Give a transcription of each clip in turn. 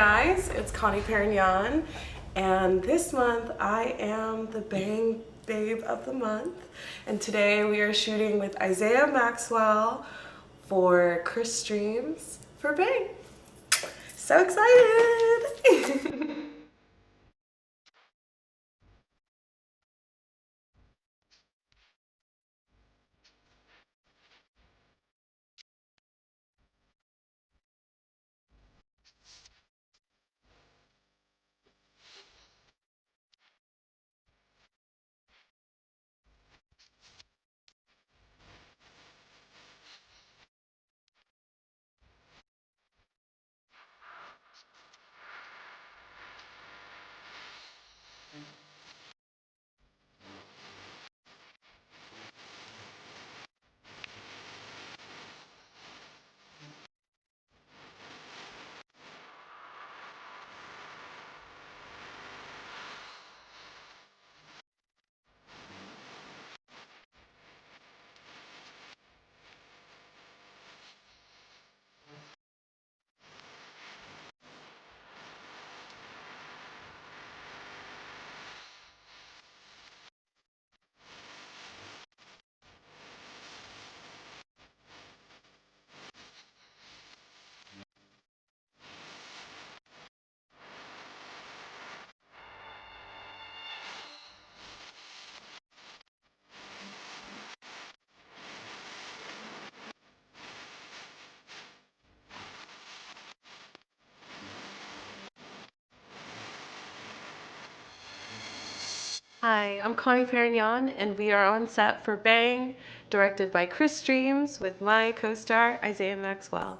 guys, it's Connie Perignon, and this month I am the Bang Babe of the Month, and today we are shooting with Isaiah Maxwell for Chris Streams for Bang. So excited! Hi, I'm Connie Perignon, and we are on set for Bang, directed by Chris Streams with my co-star Isaiah Maxwell.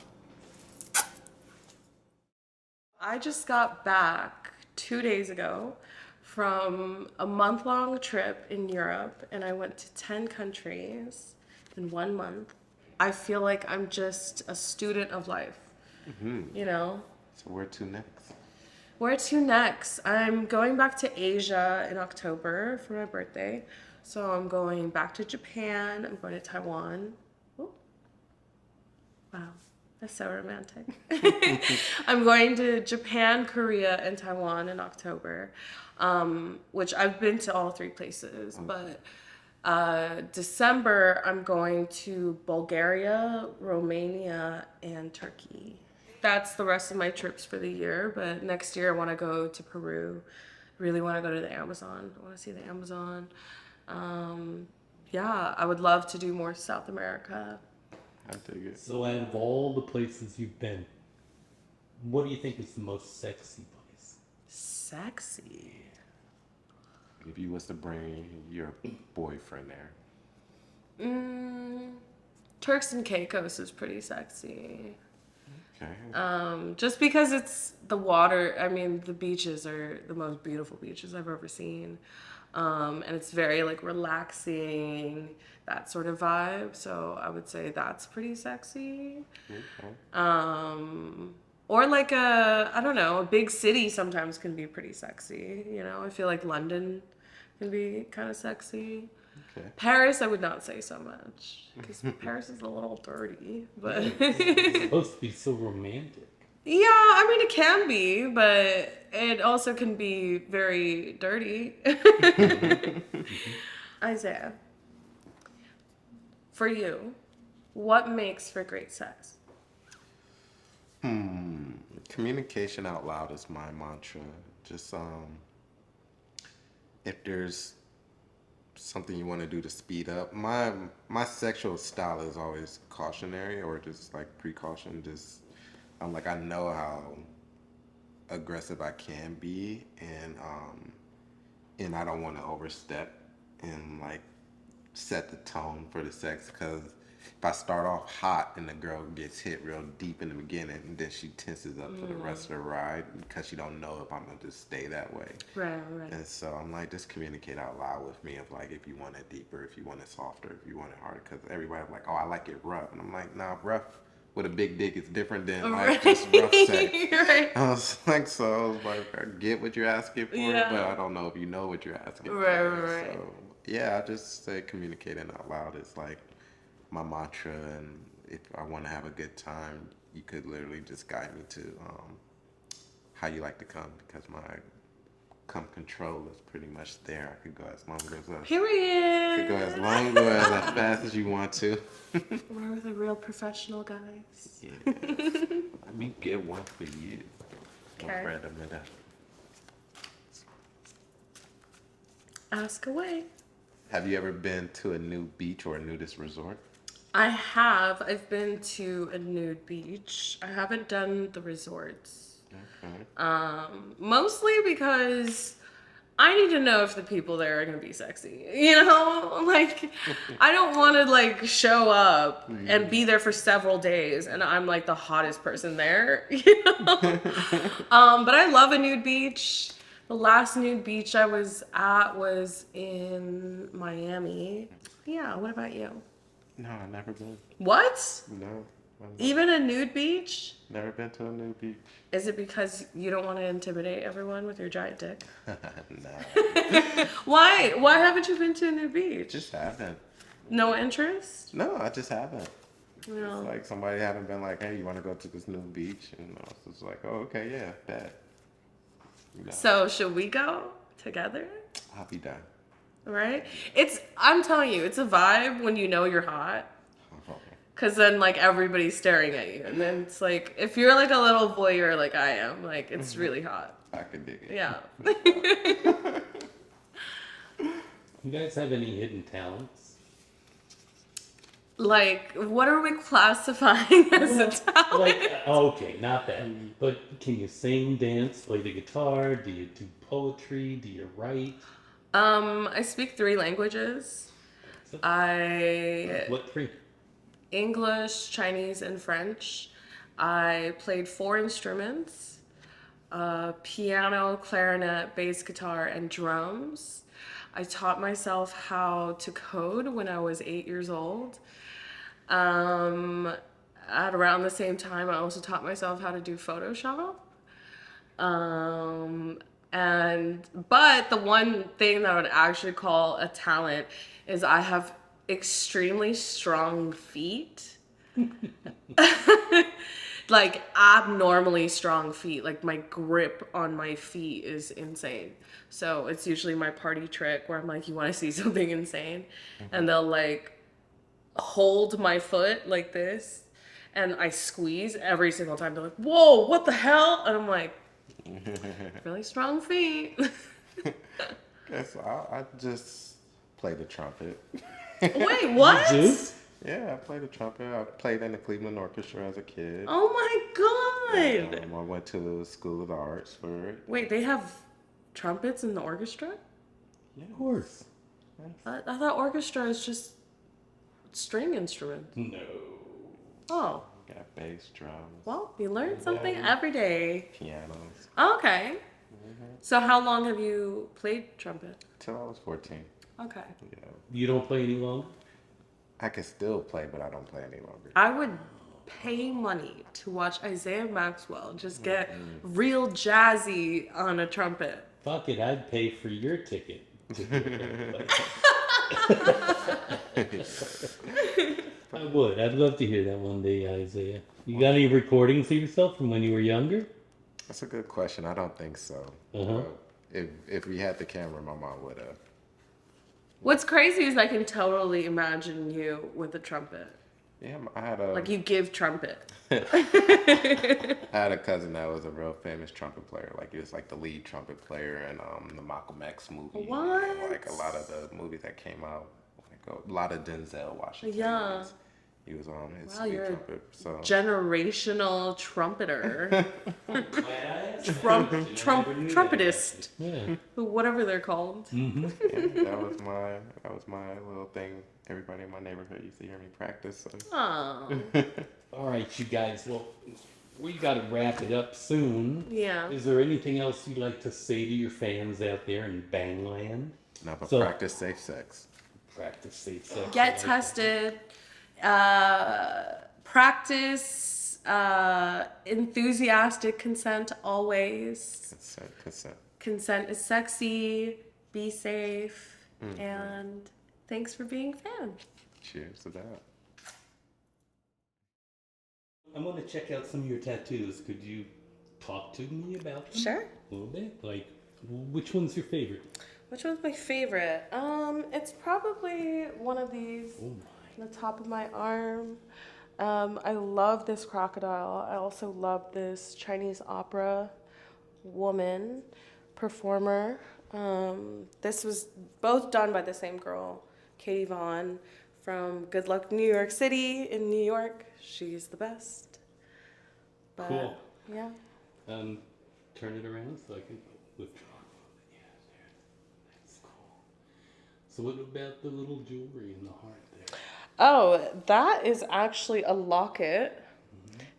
I just got back 2 days ago from a month-long trip in Europe, and I went to 10 countries in 1 month. I feel like I'm just a student of life, you know? So where to next? Where to next? I'm going back to Asia in October for my birthday. So I'm going back to Japan. I'm going to Taiwan. Ooh. Wow, that's so romantic. I'm going to Japan, Korea, and Taiwan in October, which I've been to all three places. But December, I'm going to Bulgaria, Romania, and Turkey. That's the rest of my trips for the year. But next year, I want to go to Peru. Really want to go to the Amazon. I want to see the Amazon. Yeah, I would love to do more South America. I dig it. So, out of all the places you've been, what do you think is the most sexy place? Sexy. If you was to bring your boyfriend there. Turks and Caicos is pretty sexy. Okay. Just because it's the water. I mean, the beaches are the most beautiful beaches I've ever seen. And it's very like relaxing, that sort of vibe. So I would say that's pretty sexy. Okay. Or like I don't know, a big city sometimes can be pretty sexy. You know, I feel like London can be kind of sexy. Okay. Paris, I would not say so much because Paris is a little dirty, but It's supposed to be so romantic. yeah, I mean it can be, but it also can be very dirty. Isaiah, for you, what makes for great sex? Communication out loud is my mantra. Just if there's something you want to do to speed up, my sexual style is always cautionary or just like precaution. Just I'm like I know how aggressive I can be, and I don't want to overstep and like set the tone for the sex because if I start off hot and the girl gets hit real deep in the beginning and then she tenses up for the rest of the ride because she don't know if I'm gonna just stay that way. Right. And so I'm like, just communicate out loud with me of like if you want it deeper, if you want it softer, if you want it harder. Because everybody's like, oh, I like it rough, and I'm like, nah, rough with a big dick is different than like just rough sex. Right. I was like, so I was like, I get what you're asking for, Yeah. but I don't know if you know what you're asking Right. for. So yeah, I just say communicating out loud is like my mantra, and if I want to have a good time, you could literally just guide me to how you like to come, because my come control is pretty much there. I could go as long as Period. could go as long or as fast as you want to. We're the real professional guys. Yeah. Let me get one for you. Okay. Right up there. Ask away. Have you ever been to a new beach or a nudist resort? I have. I've been to a nude beach. I haven't done the resorts. Okay. Mostly because I need to know if the people there are gonna be sexy. You know, like I don't want to like show up and be there for several days and I'm like the hottest person there. You know. But I love a nude beach. The last nude beach I was at was in Miami. Yeah. What about you? No, I've never been. What? No. I've Even a nude beach? never been to a nude beach. Is it because you don't want to intimidate everyone with your giant dick? No. Why? Why haven't you been to a nude beach? Just haven't. No interest? No, I just haven't. No. It's like somebody haven't been like, hey, you want to go to this new beach? And I was just like, oh, okay, yeah, bet. No, So should we go together? I'll be done. Right? I'm telling you, it's a vibe when you know you're hot. Oh, Cause then like everybody's staring at you. And then it's like, if you're like a little voyeur like I am, like it's really hot. I can dig it. Yeah. You guys have any hidden talents? Like, what are we classifying as a talent? Like, okay, not that. But can you sing, dance, play the guitar? Do you do poetry? Do you write? I speak 3 languages. What 3? English, Chinese, and French. I played 4 instruments, piano, clarinet, bass guitar, and drums. I taught myself how to code when I was 8 years old. At around the same time, I also taught myself how to do Photoshop. But the one thing that I would actually call a talent is I have extremely strong feet. Like abnormally strong feet. Like my grip on my feet is insane. So it's usually my party trick where I'm like, you want to see something insane? And they'll like hold my foot like this and I squeeze every single time. They're like, whoa, what the hell? And I'm like, really strong feet. Guess I just play the trumpet. Wait, what? You do? Yeah, I played the trumpet. I played in the Cleveland Orchestra as a kid. Oh my god. I went to the School of the Arts for it. Wait, they have trumpets in the orchestra? Of course. I thought orchestra is just string instruments. No. Oh, Got bass, drums, well, you learn something every day. pianos. Okay. So how long have you played trumpet? Till I was 14. Okay. Yeah. You don't play any longer? I can still play, but I don't play any longer. I would pay money to watch Isaiah Maxwell just get real jazzy on a trumpet. Fuck it, I'd pay for your ticket. I would. I'd love to hear that one day, Isaiah. You got any recordings of yourself from when you were younger? That's a good question. I don't think so. Uh-huh. If we had the camera, my mom would have. What's crazy is I can totally imagine you with a trumpet. Yeah, I had a Like you give trumpet. I had a cousin that was a real famous trumpet player. Like he was like the lead trumpet player in the Malcolm X movie. What? And, like a lot of the movies that came out. Like a lot of Denzel Washington Yeah. movies. He was on his Wow, lead you're a trumpet. So generational trumpeter. Trumpetist. Yeah. Whatever they're called. Mm-hmm. yeah, that was my little thing. Everybody in my neighborhood used to hear me practice. So. Oh. All right, you guys. Well, we got to wrap it up soon. Yeah. Is there anything else you'd like to say to your fans out there in Bangland? No, but So- practice safe sex. Practice safe sex. Get tested. Practice enthusiastic consent always. Consent. Consent is sexy. Be safe. And thanks for being a fan. Cheers to that. I'm going to check out some of your tattoos. Could you talk to me about them? Sure. A little bit. Like, which one's your favorite? Which one's my favorite? It's probably one of these Oh on my. the top of my arm. I love this crocodile. I also love this Chinese opera woman performer. This was both done by the same girl, Katie Vaughn from Good Luck New York City in New York. She's the best. But, Cool. Yeah. Turn it around so I can withdraw. Yeah, there. That's cool. So what about the little jewelry in the heart there? Oh, that is actually a locket.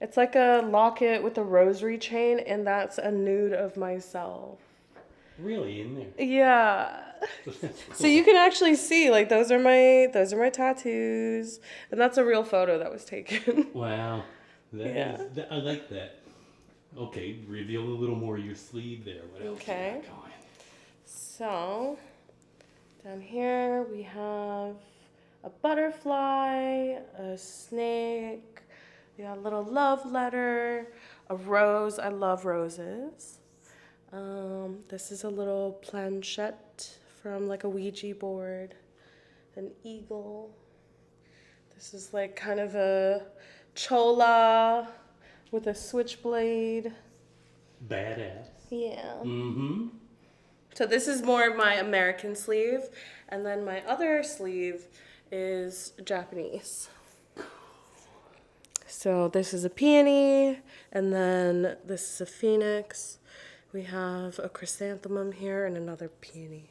It's like a locket with a rosary chain, and that's a nude of myself. Really, in there? Yeah. That's cool. So you can actually see, like, those are my tattoos, and that's a real photo that was taken. Wow. Yeah. I like that. Okay, reveal a little more of your sleeve there. What else Okay. you got going? So, down here we have a butterfly, a snake, we got a little love letter, a rose. I love roses. This is a little planchette from like a Ouija board, an eagle. This is like kind of a chola with a switchblade. Badass. Yeah. Mm-hmm. So this is more of my American sleeve, and then my other sleeve is Japanese. So this is a peony, and then this is a phoenix. We have a chrysanthemum here and another peony.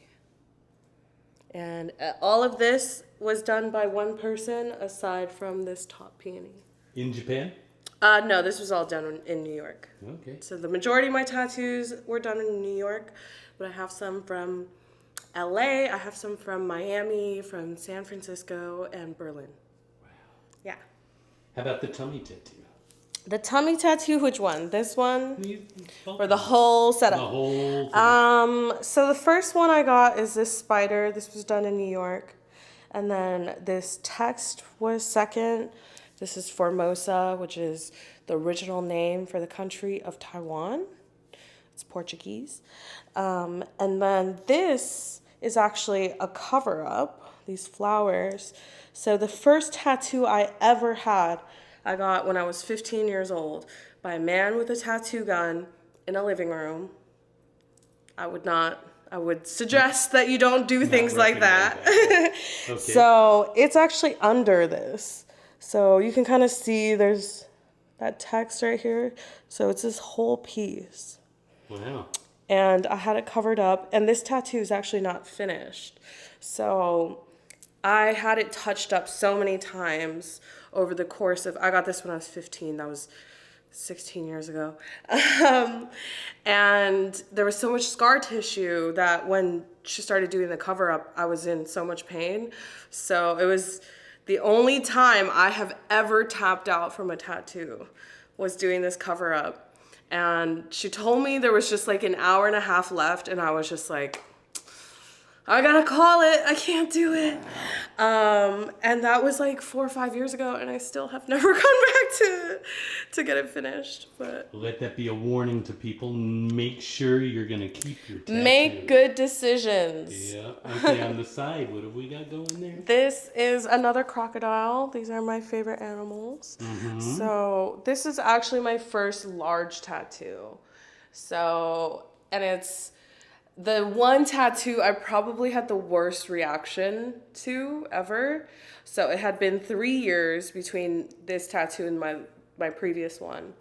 And all of this was done by one person aside from this top peony. In Japan? No, this was all done in New York. Okay. So the majority of my tattoos were done in New York, but I have some from LA, I have some from Miami, from San Francisco, and Berlin. Wow. Yeah. How about the tummy tattoo? The tummy tattoo, which one? This one? Both Or the of them. whole The setup? whole thing. So the first one I got is this spider. This was done in New York. And then this text was second. This is Formosa, which is the original name for the country of Taiwan. It's Portuguese. And then this is actually a cover-up, these flowers. So the first tattoo I ever had, I got when I was 15 years old by a man with a tattoo gun in a living room. I would suggest that you don't do things like that. Okay. So it's actually under this. So you can kind of see there's that text right here. So it's this whole piece. Wow. And I had it covered up, and this tattoo is actually not finished. So I had it touched up so many times over the course of, I got this when I was 15, that was 16 years ago. And there was so much scar tissue that when she started doing the cover up, I was in so much pain. So it was the only time I have ever tapped out from a tattoo was doing this cover up. And she told me there was just like an hour and a half left, and I was just like, I gotta call it. I can't do it. And that was like 4 or 5 years ago, and I still have never gone back to get it finished. But Let that be a warning to people. Make sure you're gonna keep your tattoo. make good decisions. Yeah. Okay. On the side, what have we got going there? This is another crocodile. These are my favorite animals. So this is actually my first large tattoo. So, and it's the one tattoo I probably had the worst reaction to ever. So it had been 3 years between this tattoo and my previous one.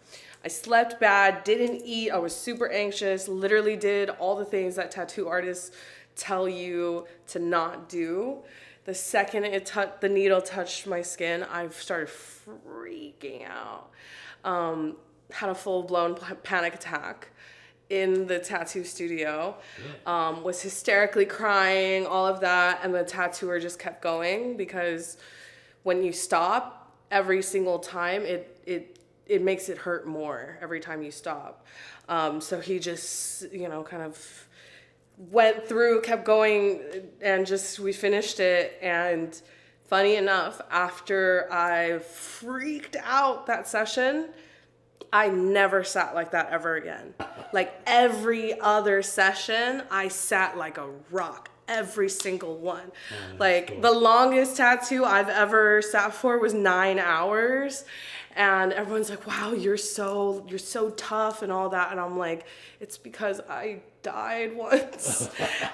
I slept bad, didn't eat, I was super anxious, literally did all the things that tattoo artists tell you to not do. The second the needle touched my skin, I started freaking out. Had a full-blown panic attack in the tattoo studio, was hysterically crying, all of that, and the tattooer just kept going because when you stop every single time, it makes it hurt more every time you stop. So he just, kind of went through, kept going, and we finished it. And funny enough, after I freaked out that session, I never sat like that ever again. Like every other session, I sat like a rock. Every single one. Like cool. the longest tattoo I've ever sat for was 9 hours. And everyone's like, wow, you're so tough and all that. And I'm like, it's because I died once.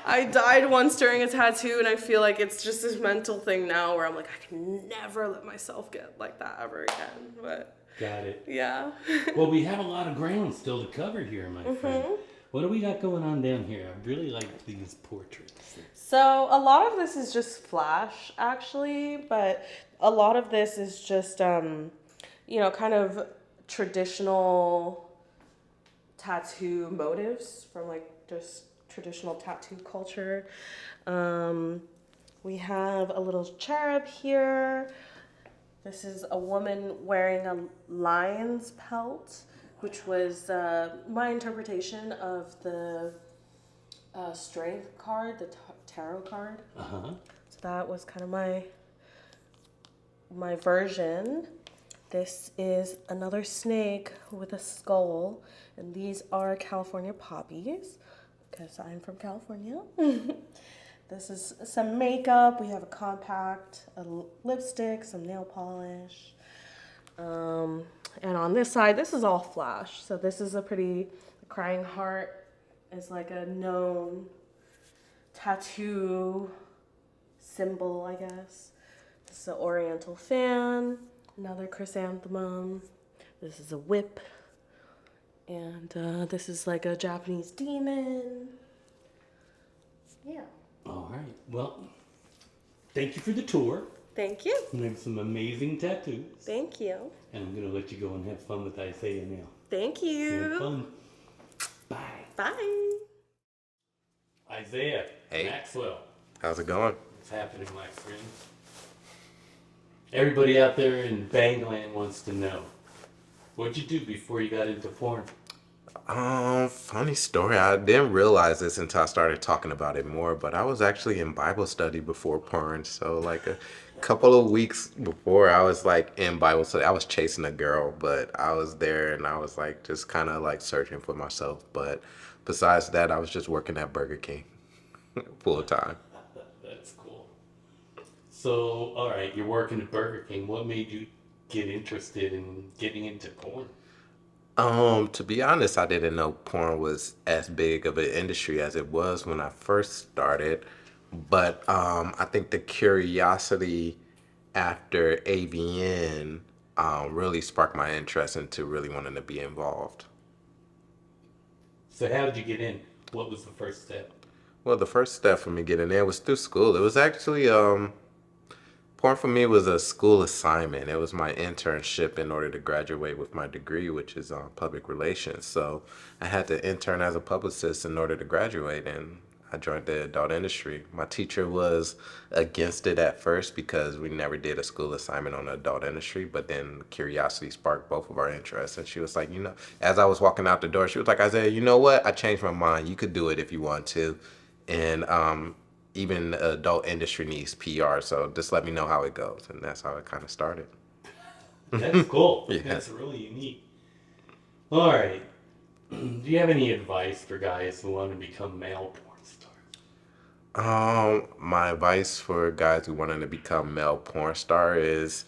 I died once during a tattoo, and I feel like it's just this mental thing now where I'm like, I can never let myself get like that ever again. But Got it. yeah. Well, we have a lot of ground still to cover here, my friend. What do we got going on down here? I really like these portraits. So a lot of this is just flash, actually, but a lot of this is just, you know, kind of traditional tattoo motives from like just traditional tattoo culture. We have a little cherub here. This is a woman wearing a lion's pelt, which was my interpretation of the strength card, the tarot card. So that was kind of my version. This is another snake with a skull, and these are California poppies because I'm from California. This is some makeup. We have a compact, a lipstick, some nail polish. And on this side, this is all flash. So this is a pretty, crying heart is like a known tattoo symbol, I guess. This is an oriental fan, another chrysanthemum. This is a whip. And this is like a Japanese demon. Yeah. All right. Well, thank you for the tour. Thank you. You have some amazing tattoos. Thank you. And I'm going to let you go and have fun with Isaiah now. Thank you. Have fun. Bye. Bye. Isaiah. Hey. Maxwell. How's it going? What's happening, my friend? Everybody out there in Bangland wants to know, what'd you do before you got into porn? Funny story. I didn't realize this until I started talking about it more, but I was actually in Bible study before porn. So like a couple of weeks before, I was like in Bible study. I was chasing a girl, but I was there and I was like just kind of like searching for myself. But besides that, I was just working at Burger King full time. That's cool. So, all right, you're working at Burger King. What made you get interested in getting into porn? To be honest, I didn't know porn was as big of an industry as it was when I first started. But I think the curiosity after AVN really sparked my interest into really wanting to be involved. So how did you get in? What was the first step? Well, the first step for me getting in was through school. It was actually porn for me was a school assignment. It was my internship in order to graduate with my degree, which is public relations. So I had to intern as a publicist in order to graduate, and I joined the adult industry. My teacher was against it at first because we never did a school assignment on the adult industry, but then curiosity sparked both of our interests. And she was like, you know, as I was walking out the door, she was like, Isaiah, you know what? I changed my mind. You could do it if you want to. And even the adult industry needs PR, so just let me know how it goes. And that's how it kind of started. That's cool. Yeah. That's really unique. All right. Do you have any advice for guys who want to become male porn stars? My advice for guys who want to become male porn star is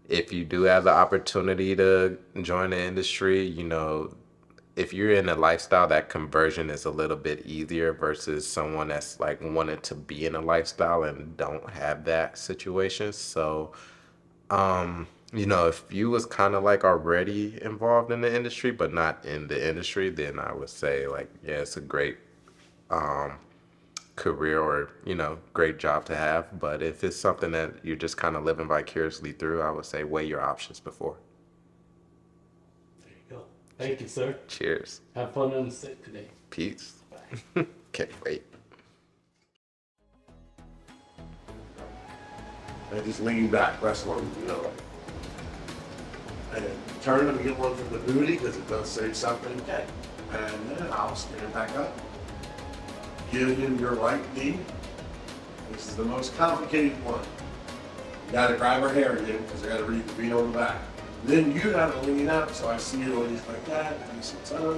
if you do have the opportunity to join the industry, you know, if you're in a lifestyle, that conversion is a little bit easier versus someone that's like wanting to be in a lifestyle and don't have that situation. So, you know, if you was kind of like already involved in the industry, but not in the industry, then I would say like, yeah, it's a great, career or, you know, great job to have. But if it's something that you're just kind of living vicariously through, I would say weigh your options before. Thank you, sir. Cheers. Have fun on the set today. Peace. Bye. Can't wait. And just lean back, rest one, you know. And turn them and get one from the booty because it does say something. Okay. And then I'll stand back up. Give him your right knee. This is the most complicated one. You gotta grab her hair again because I gotta read the beat on the back. Then you gotta lean out, so I see it always like that, and he sits down,